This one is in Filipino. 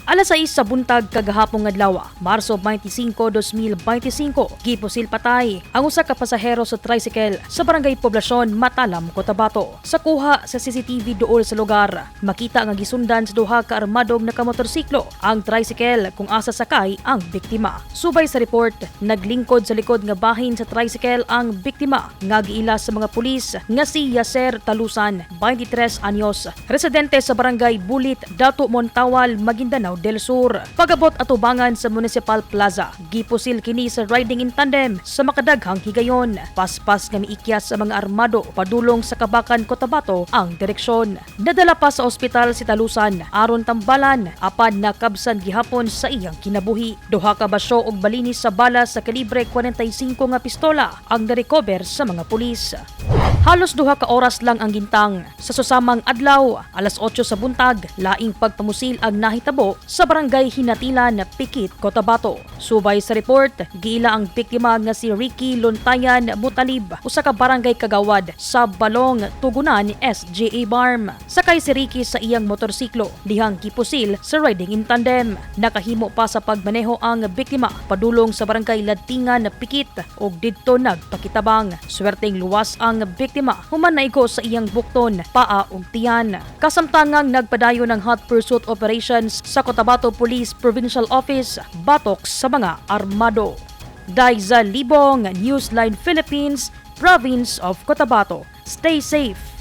Alas 6 sa buntag kagahapon adlaw, Marso 25, 2025, gipusil-patay ang usa ka pasahero sa tricycle sa Barangay Poblasyon, Matalam, Cotabato. Sa kuha sa CCTV duol sa lugar, makita nga gisundan sa duha ka armadong nakamotorsiklo ang tricycle kung asa sakay ang biktima. Subay sa report, naglingkod sa likod nga bahin sa tricycle ang biktima nga giila sa mga pulis nga si Yaser Talusan, 23 anyos, residente sa Barangay Bulit, Dato Montawal, Maguindanao del Sur. Pagabot atubangan sa Municipal Plaza, gipusil kini sa riding in tandem sa makadaghang higayon. Paspas nga miikyas sa mga armado padulong sa Kabakan, Cotabato ang direksyon. Nadala pa sa ospital si Talusan aron tambalan apan nakabsan gihapon sa iyang kinabuhi. Duha ka basyo og balinis sa bala sa kalibre 45 nga pistola ang narecover sa mga pulis. Halos duha ka oras lang ang gintang sa susamang adlaw, alas 8 sa buntag, laing pagpamusil ang nahitabo sa Barangay Hinatilan, Pikit, Cotabato. Subay sa report, giila ang biktima nga si Ricky Lontayan Mutalib, usa ka Barangay Kagawad sa Balong, Tugunan, SGA Barm. Sakay si Ricky sa iyang motorsiklo, dihang gipusil sa riding in tandem. Nakahimo pa sa pagmaneho ang biktima padulong sa Barangay Ladtingan, Pikit ug didto nagpakitabang. Swerteng luwas ang biktima human naigo sa iyang bukton, paa ug tiyan. Kasamtangang nagpadayon ng hot pursuit operations sa Cotabato Police Provincial Office batok sa mga armado. Daiza Libong, Newsline Philippines, Province of Cotabato. Stay safe.